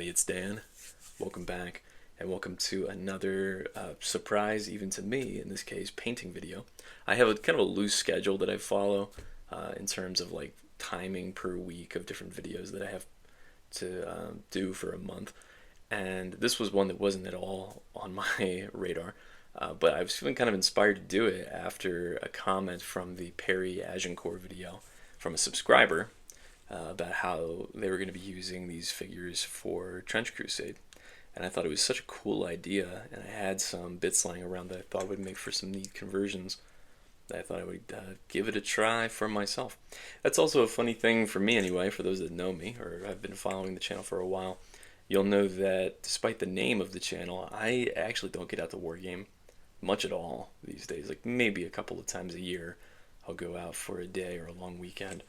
everybody, it's Dan. Welcome back, and welcome to another surprise, even to me, in this case, painting video. I have a kind of a loose schedule that I follow in terms of like timing per week of different videos that I have to do for a month. And this was one that wasn't at all on my radar, but I was feeling kind of inspired to do it after a comment from the Perry Agincourt video from a subscriber about how they were going to be using these figures for Trench Crusade. And I thought it was such a cool idea, and I had some bits lying around that I thought would make for some neat conversions that I thought I would give it a try for myself. That's also a funny thing for me anyway, for those that know me or have been following the channel for a while. You'll know that despite the name of the channel, I actually don't get out to wargame much at all these days. Like maybe a couple of times a year I'll go out for a day or a long weekend.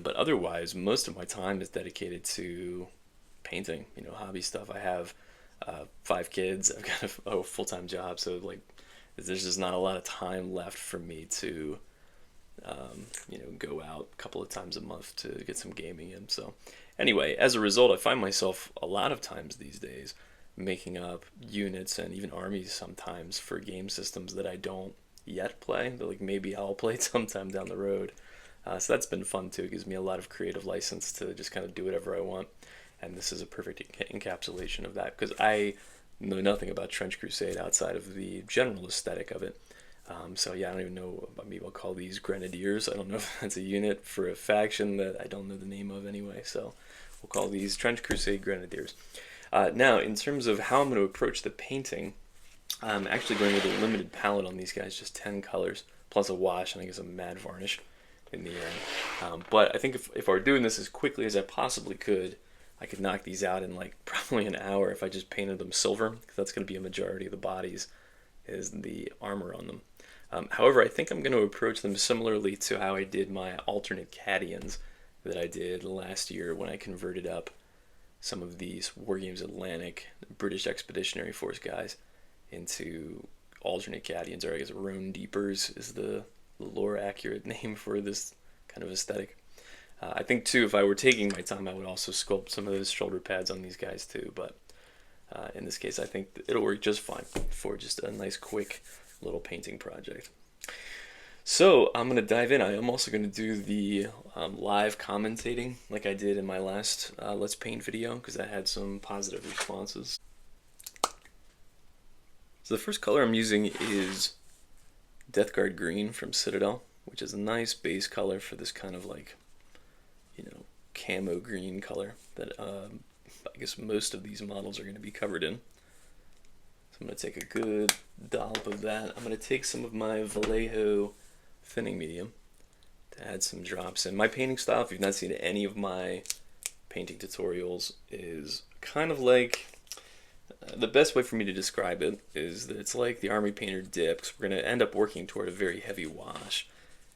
But otherwise, most of my time is dedicated to painting, hobby stuff. I have 5 kids. I've got a full-time job, so like there's just not a lot of time left for me to go out a couple of times a month to get some gaming in. So anyway, as a result, I find myself a lot of times these days making up units and even armies sometimes for game systems that I don't yet play, that like maybe I'll play sometime down the road. So that's been fun too. It gives me a lot of creative license to just kind of do whatever I want. And this is a perfect encapsulation of that, because I know nothing about Trench Crusade outside of the general aesthetic of it. So yeah, I don't even know, maybe I'll call these Grenadiers. I don't know if that's a unit for a faction that I don't know the name of anyway. So we'll call these Trench Crusade Grenadiers. Now, in terms of how I'm going to approach the painting, I'm actually going with a limited palette on these guys, just 10 colors, plus a wash, and I guess a matte varnish in the end. But I think if I were doing this as quickly as I possibly could, I could knock these out in like probably an hour if I just painted them silver, because that's going to be a majority of the bodies, is the armor on them. However, I think I'm going to approach them similarly to how I did my alternate Cadians that I did last year when I converted up some of these Wargames Atlantic British Expeditionary Force guys into alternate Cadians, or I guess Rhone Deepers is the lore accurate name for this kind of aesthetic. I think too, if I were taking my time, I would also sculpt some of those shoulder pads on these guys too, but in this case I think it'll work just fine for just a nice quick little painting project. So I'm going to dive in. I am also going to do the live commentating like I did in my last Let's Paint video, because that had some positive responses. So the first color I'm using is Death Guard Green from Citadel, which is a nice base color for this kind of like, camo green color that I guess most of these models are going to be covered in. So I'm going to take a good dollop of that. I'm going to take some of my Vallejo thinning medium to add some drops in. My painting style, if you've not seen any of my painting tutorials, is kind of like, the best way for me to describe it is that it's like the Army Painter dip, because we're going to end up working toward a very heavy wash.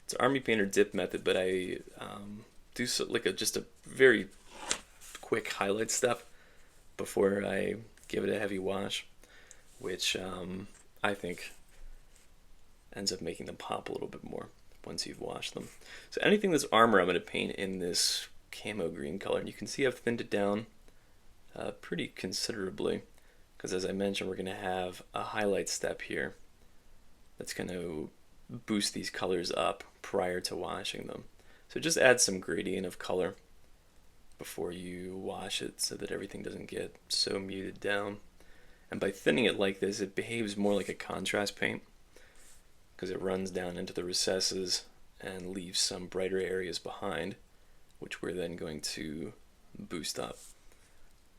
It's an Army Painter dip method, but I do just a very quick highlight step before I give it a heavy wash, which I think ends up making them pop a little bit more once you've washed them. So anything that's armor I'm going to paint in this camo green color, and you can see I've thinned it down pretty considerably, because as I mentioned, we're going to have a highlight step here that's going to boost these colors up prior to washing them. So just add some gradient of color before you wash it so that everything doesn't get so muted down. And by thinning it like this, it behaves more like a contrast paint, because it runs down into the recesses and leaves some brighter areas behind, which we're then going to boost up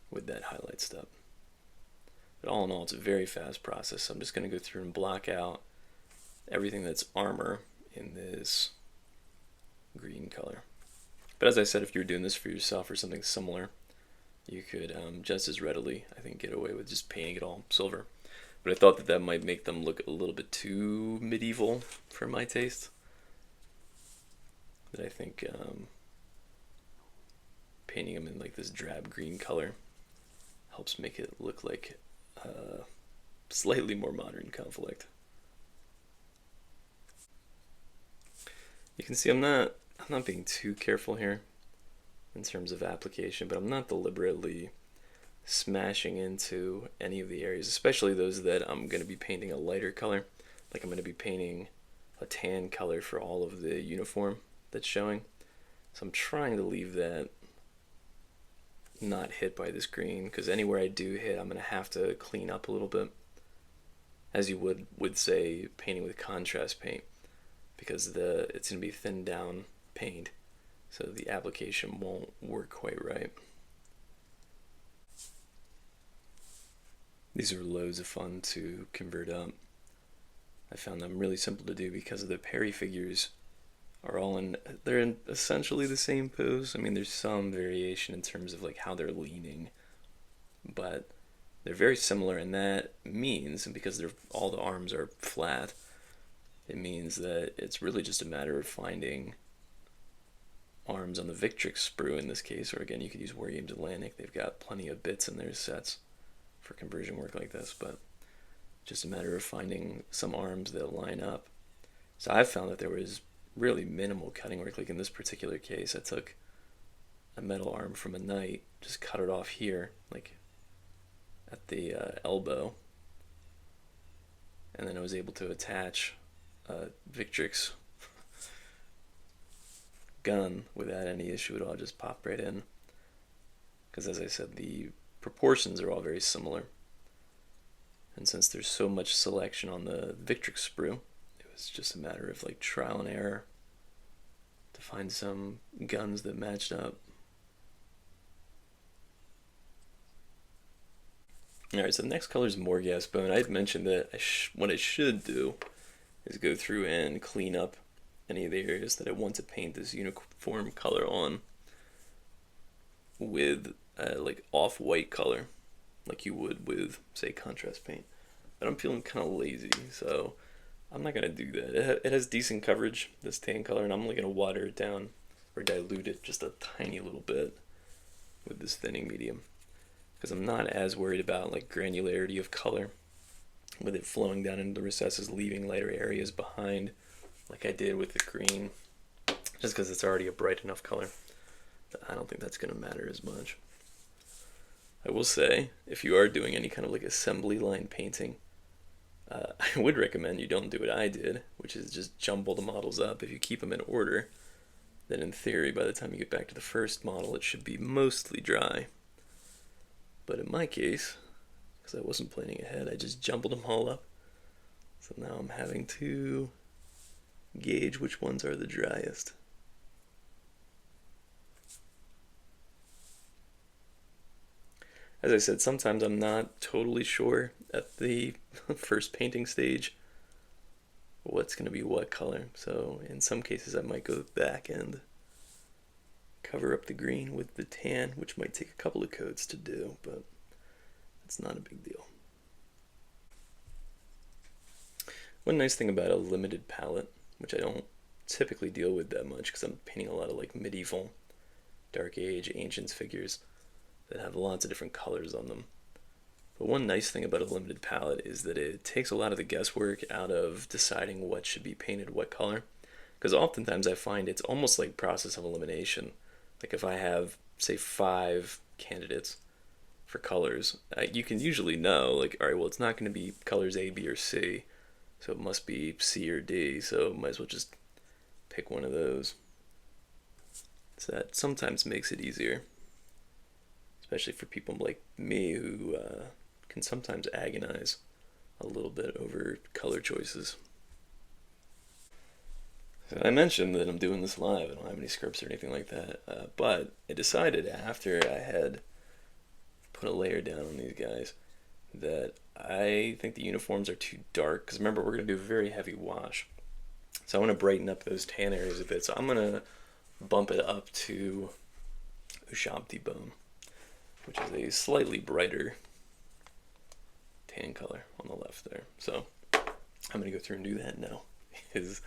with that highlight step. But all in all, it's a very fast process. So I'm just going to go through and block out everything that's armor in this green color. But as I said, if you're doing this for yourself or something similar, you could just as readily, I think, get away with just painting it all silver. But I thought that that might make them look a little bit too medieval for my taste. That I think painting them in like this drab green color helps make it look like a slightly more modern conflict. You can see I'm not being too careful here in terms of application, but I'm not deliberately smashing into any of the areas, especially those that I'm going to be painting a lighter color. Like I'm going to be painting a tan color for all of the uniform that's showing. So I'm trying to leave that not hit by this green, because anywhere I do hit, I'm going to have to clean up a little bit, as you would with say painting with contrast paint, because it's going to be thinned down paint, so the application won't work quite right. These are loads of fun to convert up. I found them really simple to do because the Perry figures are they're in essentially the same pose. I mean, there's some variation in terms of like how they're leaning, but they're very similar, and that means, and because all the arms are flat, it means that it's really just a matter of finding arms on the Victrix sprue in this case, or again, you could use War Games Atlantic. They've got plenty of bits in their sets for conversion work like this, but just a matter of finding some arms that line up. So I've found that there was really minimal cutting work. Like in this particular case, I took a metal arm from a knight, just cut it off here, like at the elbow, and then I was able to attach a Victrix gun without any issue at all. Just popped right in, because as I said, the proportions are all very similar, and since there's so much selection on the Victrix sprue, it was just a matter of like trial and error to find some guns that matched up. Alright, so the next color is Morghast Bone. I had mentioned that what I should do is go through and clean up any of the areas that I want to paint this uniform color on with like off-white color, like you would with, say, contrast paint. But I'm feeling kind of lazy, so I'm not going to do that. It has decent coverage, this tan color, and I'm only going to water it down or dilute it just a tiny little bit with this thinning medium, because I'm not as worried about like granularity of color with it flowing down into the recesses, leaving lighter areas behind like I did with the green, just because it's already a bright enough color. I don't think that's going to matter as much. I will say, if you are doing any kind of like assembly line painting, I would recommend you don't do what I did, which is just jumble the models up. If you keep them in order, then in theory, by the time you get back to the first model, it should be mostly dry. But in my case, because I wasn't planning ahead, I just jumbled them all up. So now I'm having to gauge which ones are the driest. As I said, sometimes I'm not totally sure at the first painting stage what's going to be what color. So in some cases I might go back and cover up the green with the tan, which might take a couple of coats to do, but it's not a big deal. One nice thing about a limited palette, which I don't typically deal with that much because I'm painting a lot of like medieval, Dark Age, Ancients figures that have lots of different colors on them. But one nice thing about a limited palette is that it takes a lot of the guesswork out of deciding what should be painted what color. Because oftentimes I find it's almost like process of elimination. Like if I have, say, 5 candidates for colors, you can usually know, like, alright, well, it's not going to be colors A, B, or C, so it must be C or D, so might as well just pick one of those. So that sometimes makes it easier, especially for people like me who can sometimes agonize a little bit over color choices. So I mentioned that I'm doing this live. I don't have any scripts or anything like that, but I decided after I had put a layer down on these guys that I think the uniforms are too dark, because remember, we're going to do a very heavy wash. So I want to brighten up those tan areas a bit, so I'm going to bump it up to Ushabti Bone, which is a slightly brighter tan color on the left there. So I'm going to go through and do that now, is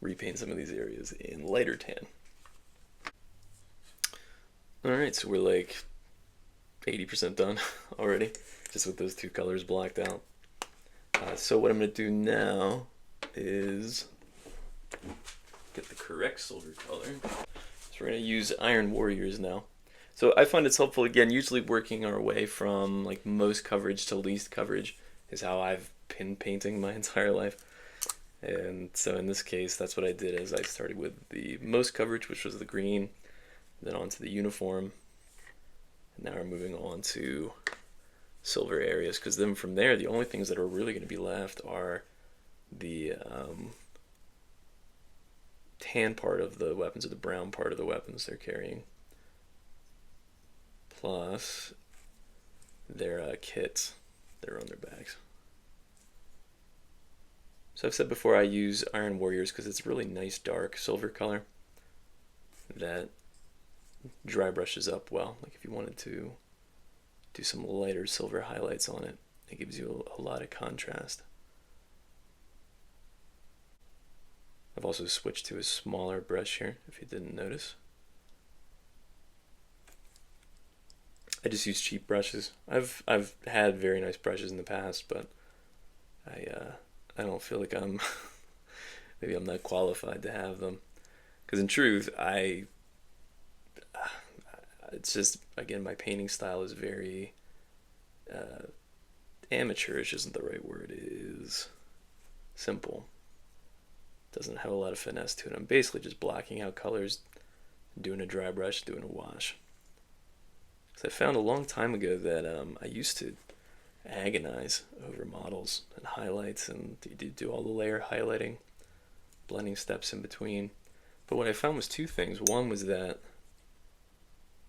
repaint some of these areas in lighter tan. Alright, so we're like 80% done already, just with those 2 colors blocked out. So what I'm going to do now is get the correct silver color. So we're going to use Iron Warriors now. So I find it's helpful again, usually working our way from like most coverage to least coverage is how I've been painting my entire life. And so in this case, that's what I did is I started with the most coverage, which was the green, then onto the uniform, and now we're moving on to silver areas, because then from there, the only things that are really going to be left are the tan part of the weapons or the brown part of the weapons they're carrying, plus their kits that are on their backs. So I've said before I use Iron Warriors because it's a really nice dark silver color that dry brushes up well. Like if you wanted to do some lighter silver highlights on it, it gives you a lot of contrast. I've also switched to a smaller brush here, if you didn't notice. I just use cheap brushes. I've had very nice brushes in the past, but I don't feel like I'm maybe I'm not qualified to have them. Because in truth, it's just, again, my painting style is very amateurish isn't the right word. It is simple. It doesn't have a lot of finesse to it. I'm basically just blocking out colors, doing a dry brush, doing a wash. Because I found a long time ago that I used to agonize over models and highlights and do all the layer highlighting, blending steps in between. But what I found was two things. One was that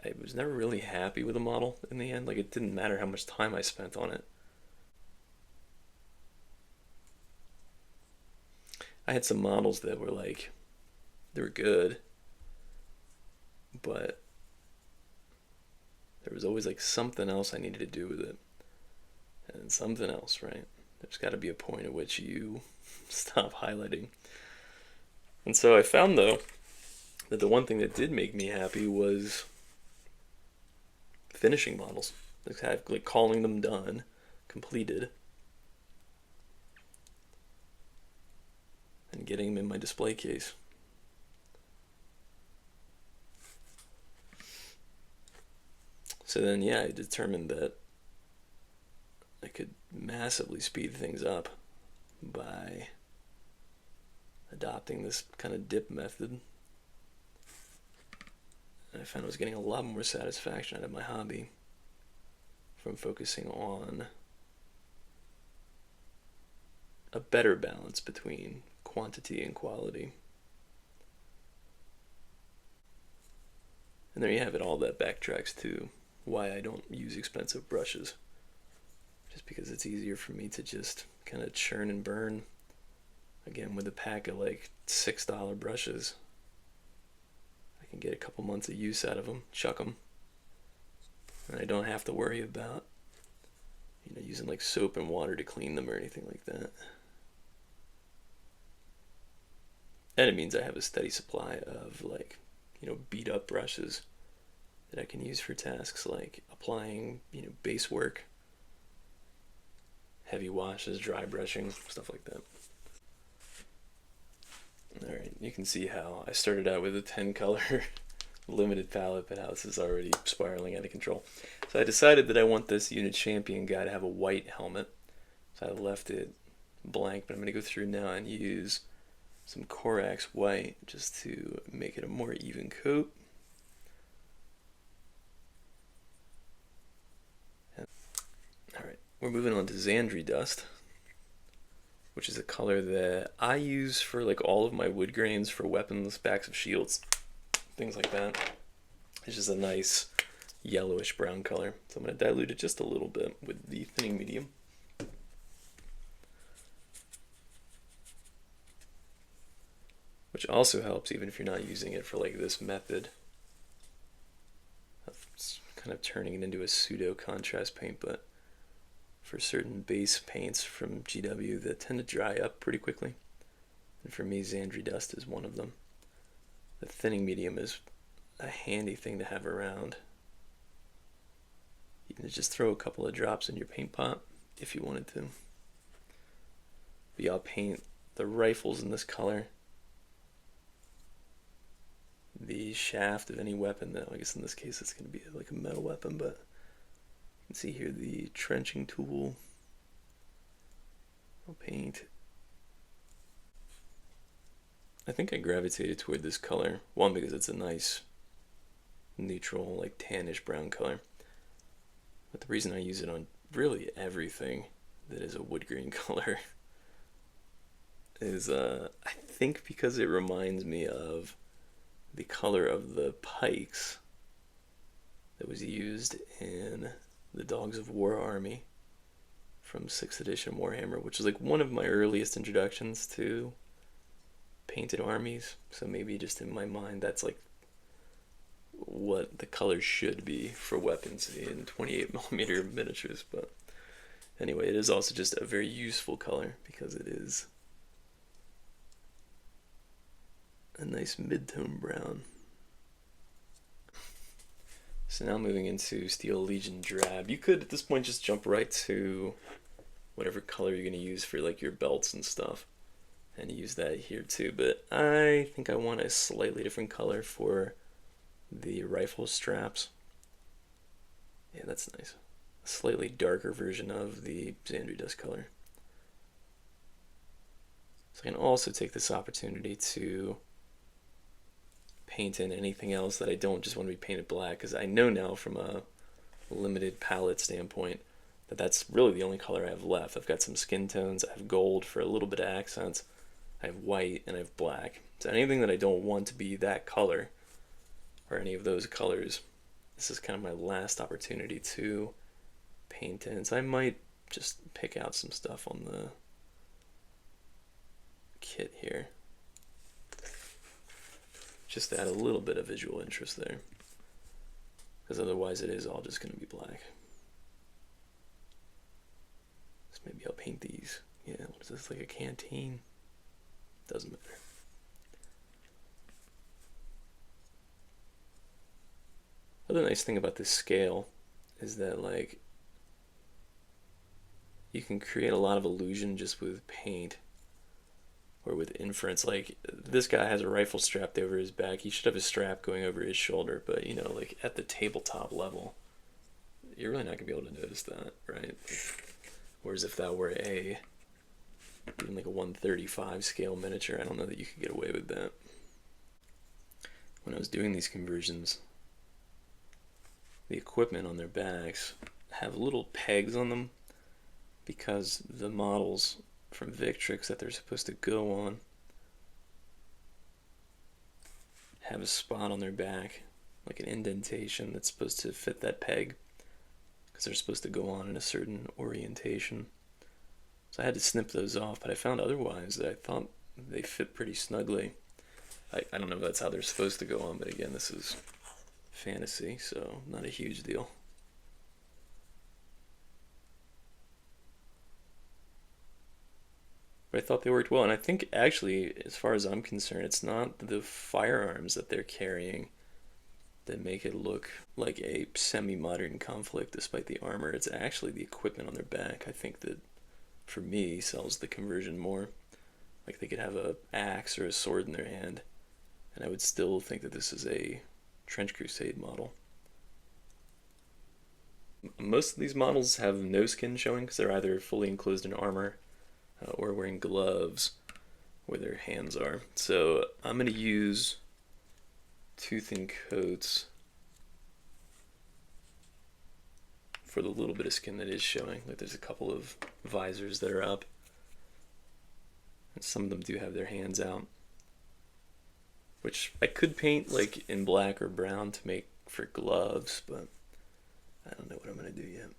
I was never really happy with a model in the end. Like, it didn't matter how much time I spent on it. I had some models that were like, they were good, but there was always like something else I needed to do with it. And something else, right? There's got to be a point at which you stop highlighting. And so I found, though, that the one thing that did make me happy was finishing models. Like calling them done, completed, and getting them in my display case. So then, yeah, I determined that I could massively speed things up by adopting this kind of dip method. And I found I was getting a lot more satisfaction out of my hobby from focusing on a better balance between quantity and quality. And there you have it, all that backtracks to why I don't use expensive brushes. Just because it's easier for me to just kind of churn and burn. Again, with a pack of like $6 brushes, I can get a couple months of use out of them, chuck them, and I don't have to worry about, using like soap and water to clean them or anything like that. And it means I have a steady supply of like, beat up brushes that I can use for tasks like applying, base work, heavy washes, dry brushing, stuff like that. Alright, you can see how I started out with a 10 color limited palette, but how this is already spiraling out of control. So I decided that I want this unit champion guy to have a white helmet. So I left it blank, but I'm going to go through now and use some Corax white just to make it a more even coat. Alright, we're moving on to Xandri Dust, which is a color that I use for like all of my wood grains for weapons, backs of shields, things like that. It's just a nice yellowish brown color. So I'm going to dilute it just a little bit with the thinning medium. Which also helps even if you're not using it for like this method of kind of turning it into a pseudo contrast paint, but for certain base paints from GW that tend to dry up pretty quickly. And for me, Xandri Dust is one of them. The thinning medium is a handy thing to have around. You can just throw a couple of drops in your paint pot if you wanted to. But yeah, I'll paint the rifles in this color, the shaft of any weapon. Now, I guess in this case it's going to be like a metal weapon, but you can see here the trenching tool. I'll paint. I think I gravitated toward this color. One, because it's a nice neutral, like tannish brown color. But the reason I use it on really everything that is a wood green color is I think because it reminds me of the color of the pikes that was used in the Dogs of War army from 6th edition Warhammer, which is like one of my earliest introductions to painted armies. So maybe just in my mind that's like what the colors should be for weapons in 28mm miniatures. But anyway, it is also just a very useful color because it is a nice mid-tone brown. So now moving into Steel Legion Drab. You could at this point just jump right to whatever color you're going to use for like your belts and stuff and use that here too, but I think I want a slightly different color for the rifle straps. Yeah, that's nice. A slightly darker version of the Xandri Dust color. So I can also take this opportunity to paint in anything else that I don't just want to be painted black, because I know now from a limited palette standpoint that that's really the only color I have left. I've got some skin tones, I have gold for a little bit of accents, I have white, and I have black. So anything that I don't want to be that color, or any of those colors, this is kind of my last opportunity to paint in. So I might just pick out some stuff on the kit here, just to add a little bit of visual interest there, because otherwise it is all just going to be black. So maybe I'll paint these. Yeah, what is this, like a canteen? Doesn't matter. Other nice thing about this scale is that like you can create a lot of illusion just with paint or with inference. Like this guy has a rifle strapped over his back. He should have a strap going over his shoulder, but you know, like at the tabletop level, you're really not gonna be able to notice that, right? Whereas if that were a even like a 1/35 scale miniature, I don't know that you could get away with that. When I was doing these conversions, the equipment on their backs have little pegs on them because the models from Victrix that they're supposed to go on have a spot on their back, like an indentation that's supposed to fit that peg, because they're supposed to go on in a certain orientation. So I had to snip those off, but I found otherwise that I thought they fit pretty snugly. I don't know if that's how they're supposed to go on, but again, this is fantasy, so not a huge deal. But I thought they worked well, and I think actually, as far as I'm concerned, it's not the firearms that they're carrying that make it look like a semi-modern conflict despite the armor. It's actually the equipment on their back, I think, that for me sells the conversion more. Like they could have a axe or a sword in their hand, and I would still think that this is a Trench Crusade model. Most of these models have no skin showing because they're either fully enclosed in armor or wearing gloves where their hands are. So I'm going to use 2 thin coats for the little bit of skin that is showing. Like there's a couple of visors that are up, and some of them do have their hands out, which I could paint like in black or brown to make for gloves, but I don't know what I'm going to do yet.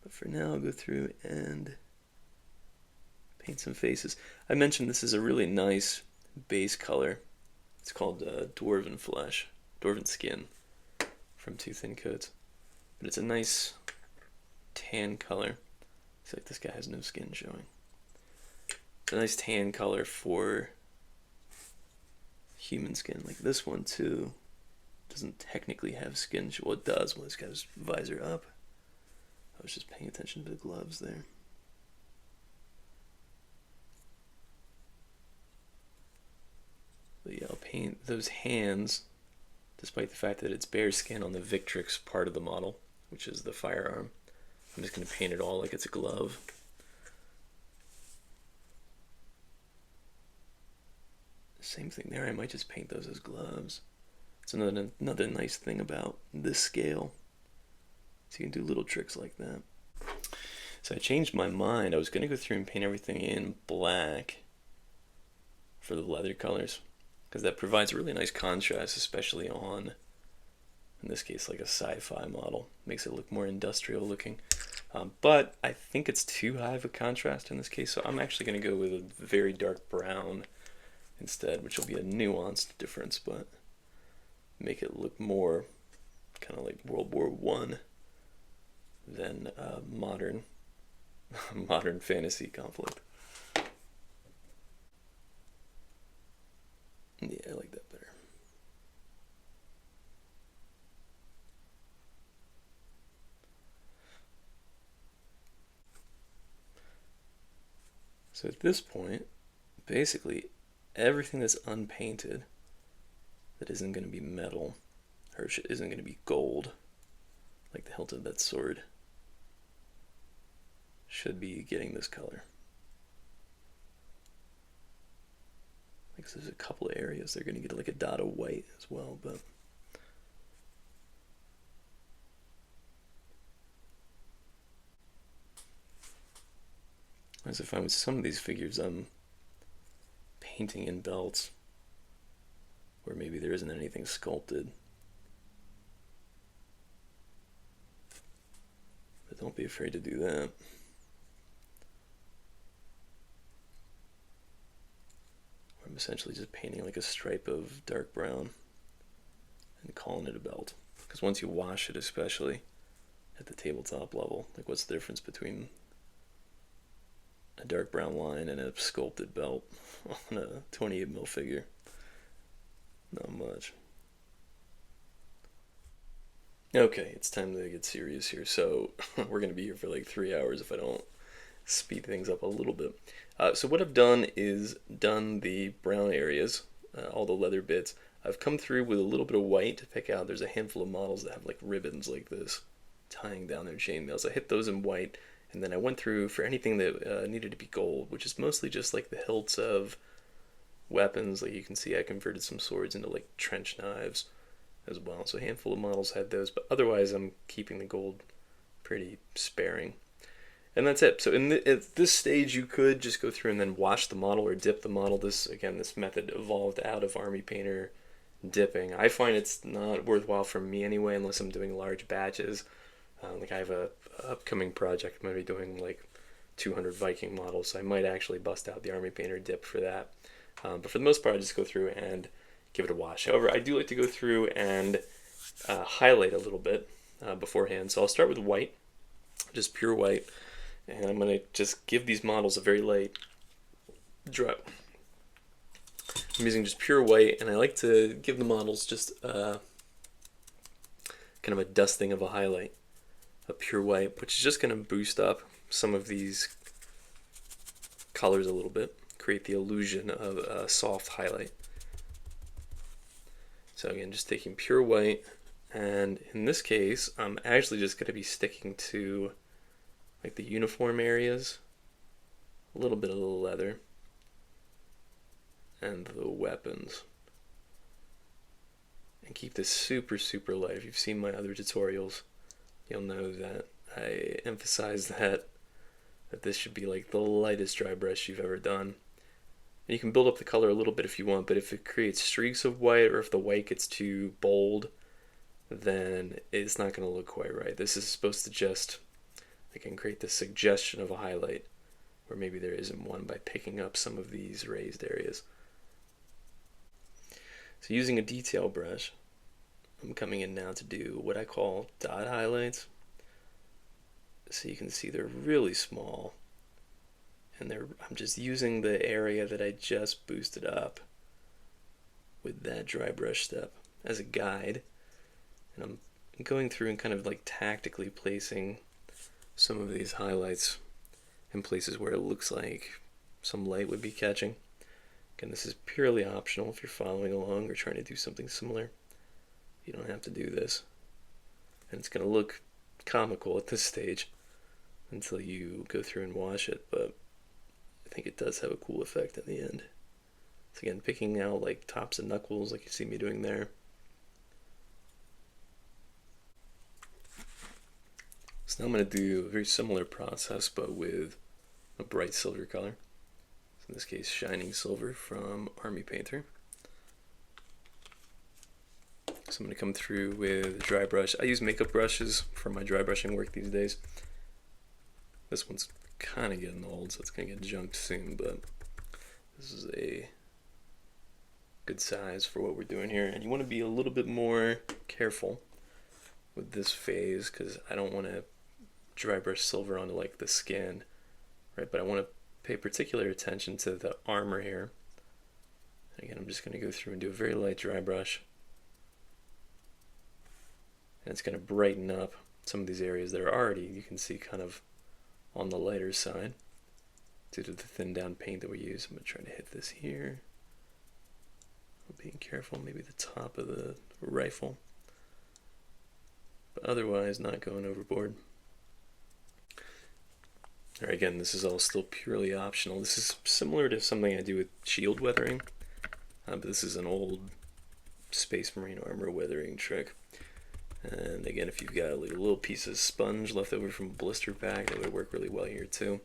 But for now, I'll go through and paint some faces. I mentioned this is a really nice base color. It's called Dwarven Flesh, Dwarven Skin from 2 thin coats. But it's a nice tan color. Looks like this guy has no skin showing. It's a nice tan color for human skin, like this one too. Doesn't technically have skin. Well, it does when it's got his visor up. I was just paying attention to the gloves there. But yeah, I'll paint those hands, despite the fact that it's bare skin on the Victrix part of the model, which is the firearm. I'm just going to paint it all like it's a glove. Same thing there, I might just paint those as gloves. It's another nice thing about this scale. So you can do little tricks like that. So I changed my mind. I was going to go through and paint everything in black for the leather colors, because that provides a really nice contrast, especially on, in this case, like a sci-fi model. Makes it look more industrial looking. But I think it's too high of a contrast in this case, so I'm actually going to go with a very dark brown instead, which will be a nuanced difference, but make it look more kind of like World War I than modern fantasy conflict. Yeah, I like that better. So at this point, basically everything that's unpainted that isn't going to be metal or isn't going to be gold, like the hilt of that sword, should be getting this color. Like, there's a couple of areas they're going to get like a dot of white as well, but as I find with some of these figures, I'm painting in belts where maybe there isn't anything sculpted. But don't be afraid to do that. I'm essentially just painting like a stripe of dark brown and calling it a belt. Because once you wash it, especially at the tabletop level, like what's the difference between a dark brown line and a sculpted belt on a 28mm figure? Not much. Okay, it's time to get serious here. So we're going to be here for like 3 hours if I don't speed things up a little bit. So what I've done is done the brown areas, all the leather bits. I've come through with a little bit of white to pick out. There's a handful of models that have like ribbons like this tying down their chainmails. I hit those in white, and then I went through for anything that needed to be gold, which is mostly just like the hilts of weapons. Like you can see I converted some swords into like trench knives as well. So a handful of models had those, but otherwise I'm keeping the gold pretty sparing. And that's it. So at this stage you could just go through and then wash the model or dip the model. This method evolved out of Army Painter dipping. I find it's not worthwhile for me anyway unless I'm doing large batches. Like I have a upcoming project. I'm going to be doing like 200 Viking models, so I might actually bust out the Army Painter dip for that. But for the most part, I just go through and give it a wash. However, I do like to go through and highlight a little bit beforehand. So I'll start with white, just pure white, and I'm going to just give these models a very light drop. I'm using just pure white, and I like to give the models just kind of a dusting of a highlight, a pure white, which is just going to boost up some of these colors a little bit, create the illusion of a soft highlight. So again, just taking pure white, and in this case, I'm actually just going to be sticking to like the uniform areas, a little bit of the leather, and the weapons. And keep this super, super light. If you've seen my other tutorials, you'll know that I emphasize that this should be like the lightest dry brush you've ever done. And you can build up the color a little bit if you want, but if it creates streaks of white or if the white gets too bold, then it's not going to look quite right. This is supposed to just, I can create the suggestion of a highlight where maybe there isn't one by picking up some of these raised areas. So using a detail brush, I'm coming in now to do what I call dot highlights. So you can see they're really small, and I'm just using the area that I just boosted up with that dry brush step as a guide, and I'm going through and kind of like tactically placing some of these highlights in places where it looks like some light would be catching. Again, this is purely optional if you're following along or trying to do something similar. You don't have to do this. And it's going to look comical at this stage until you go through and wash it, but I think it does have a cool effect in the end. So again, picking out like tops and knuckles like you see me doing there. So now I'm going to do a very similar process but with a bright silver color. So in this case, Shining Silver from Army Painter. So I'm going to come through with a dry brush. I use makeup brushes for my dry brushing work these days. This one's kind of getting old, so it's going to get junked soon, but this is a good size for what we're doing here. And you want to be a little bit more careful with this phase because I don't want to dry brush silver onto like the skin, right? But I want to pay particular attention to the armor here. And again, I'm just going to go through and do a very light dry brush. And it's going to brighten up some of these areas that are already, you can see, kind of on the lighter side due to the thin down paint that we use. I'm going to try to hit this here. I'm being careful, maybe the top of the rifle. But otherwise, not going overboard. Alright, again, this is all still purely optional. This is similar to something I do with shield weathering, but this is an old Space Marine armor weathering trick. And again, if you've got like a little piece of sponge left over from a blister pack, that would work really well here too.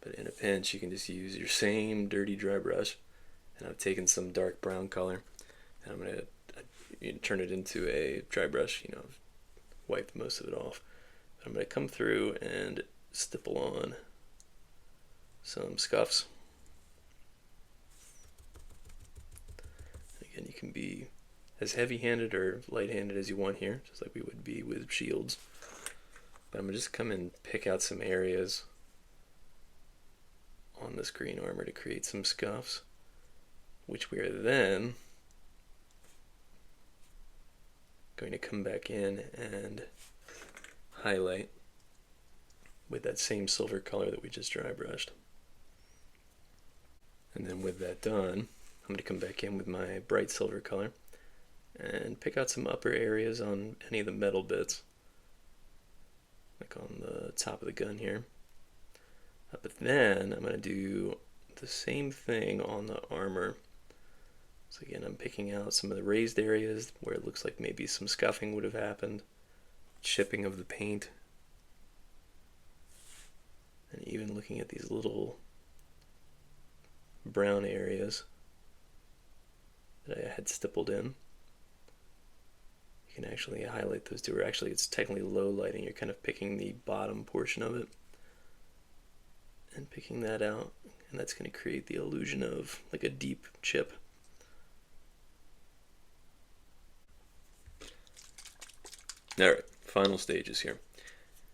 But in a pinch, you can just use your same dirty dry brush. And I've taken some dark brown color, and I'm going to turn it into a dry brush. I've wiped most of it off. But I'm going to come through and stipple on some scuffs. Again, you can be as heavy-handed or light-handed as you want here, just like we would be with shields. But I'm going to just come and pick out some areas on this green armor to create some scuffs, which we are then going to come back in and highlight with that same silver color that we just dry brushed. And then with that done, I'm going to come back in with my bright silver color and pick out some upper areas on any of the metal bits, like on the top of the gun here. But then I'm going to do the same thing on the armor. So again, I'm picking out some of the raised areas where it looks like maybe some scuffing would have happened, chipping of the paint, and even looking at these little brown areas that I had stippled in. You can actually highlight those two, or actually it's technically low lighting. You're kind of picking the bottom portion of it and picking that out, and that's going to create the illusion of like a deep chip. Alright, final stages here.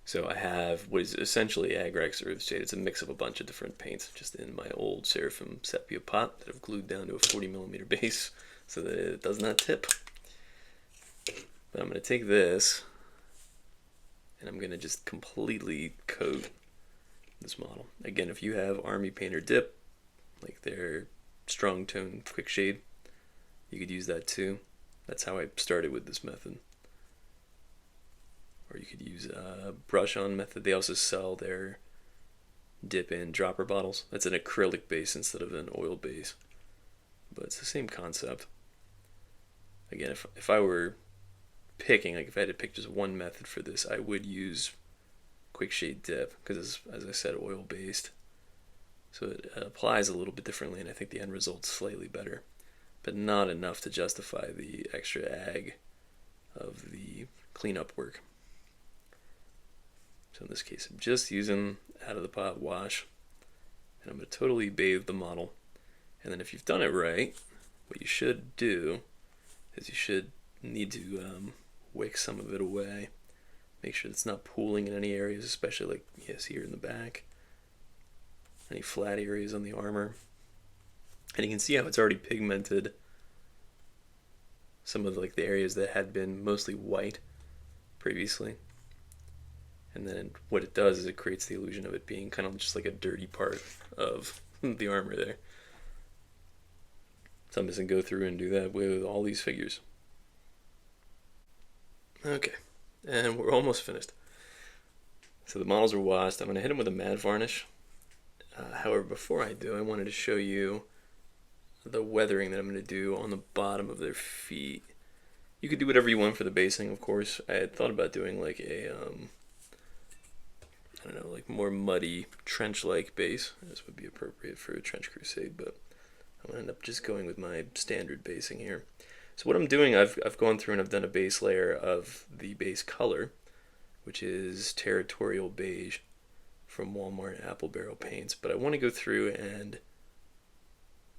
So I have what is essentially Agrax Earthshade. It's a mix of a bunch of different paints just in my old Seraphim Sepia pot that I've glued down to a 40mm base so that it does not tip. But I'm going to take this and I'm going to just completely coat this model. Again, if you have Army Painter Dip, like their strong tone quick shade, you could use that too. That's how I started with this method. Or you could use a brush on method. They also sell their dip in dropper bottles. That's an acrylic base instead of an oil base, but it's the same concept. Again, if I were picking, like if I had to pick just one method for this, I would use quick shade dip because it's, as I said, oil based, so it applies a little bit differently, and I think the end result's slightly better, but not enough to justify the extra ag of the cleanup work. So in this case, I'm just using out of the pot wash, and I'm going to totally bathe the model. And then if you've done it right, what you should do is you should need to wick some of it away. Make sure it's not pooling in any areas, especially like yes here in the back. Any flat areas on the armor. And you can see how it's already pigmented some of like the areas that had been mostly white previously. And then what it does is it creates the illusion of it being kind of just like a dirty part of the armor there. So I'm just going to go through and do that with all these figures. Okay, and we're almost finished. So the models are washed. I'm going to hit them with a matte varnish. However, before I do, I wanted to show you the weathering that I'm going to do on the bottom of their feet. You could do whatever you want for the basing, of course. I had thought about doing like a, I don't know, like more muddy, trench-like base. This would be appropriate for a Trench Crusade, but I'm going to end up just going with my standard basing here. So what I'm doing, I've gone through and I've done a base layer of the base color, which is Territorial Beige from Walmart Apple Barrel Paints. But I want to go through and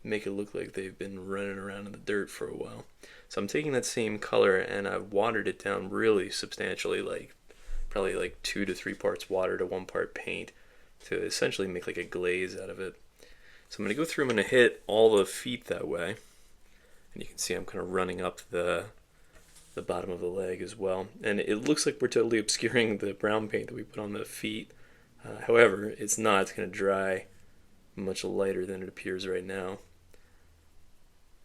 make it look like they've been running around in the dirt for a while. So I'm taking that same color and I've watered it down really substantially, like probably like 2 to 3 parts water to 1 part paint, to essentially make like a glaze out of it. So I'm going to go through, I'm going to hit all the feet that way. And you can see I'm kind of running up the bottom of the leg as well. And it looks like we're totally obscuring the brown paint that we put on the feet. However, it's not. It's going to dry much lighter than it appears right now.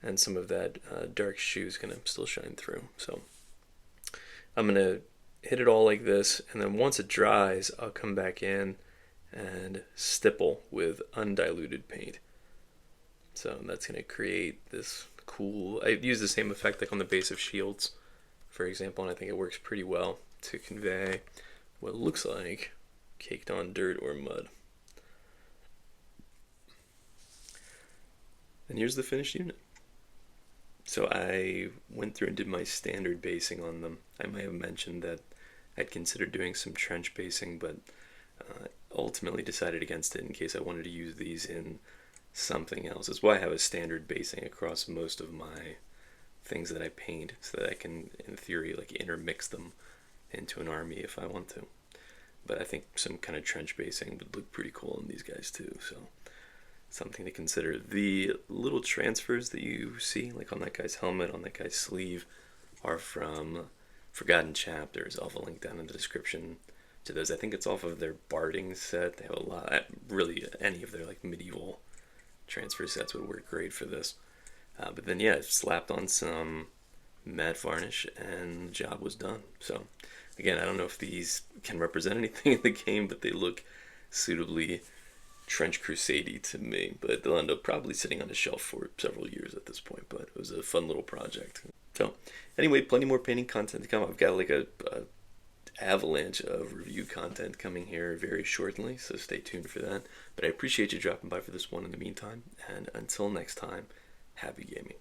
And some of that dark shoe is going to still shine through. So I'm going to hit it all like this, and then once it dries, I'll come back in and stipple with undiluted paint. So that's going to create this cool, I've used the same effect like on the base of shields, for example, and I think it works pretty well to convey what looks like caked on dirt or mud. And here's the finished unit. So I went through and did my standard basing on them. I might have mentioned that I'd considered doing some trench basing, but ultimately decided against it in case I wanted to use these in something else. That's why I have a standard basing across most of my things that I paint, so that I can, in theory, like intermix them into an army if I want to. But I think some kind of trench basing would look pretty cool on these guys too, so something to consider. The little transfers that you see, like on that guy's helmet, on that guy's sleeve, are from Forgotten Chapters. I'll have a link down in the description to those. I think it's off of their Barding set. They have a lot, really any of their like medieval transfer sets would work great for this. But then yeah, slapped on some matte varnish and the job was done. So again, I don't know if these can represent anything in the game, but they look suitably Trench Crusade to me. But they'll end up probably sitting on the shelf for several years at this point, but it was a fun little project. So anyway, plenty more painting content to come. I've got like a avalanche of review content coming here very shortly, so stay tuned for that. But I appreciate you dropping by for this one in the meantime, and until next time, happy gaming.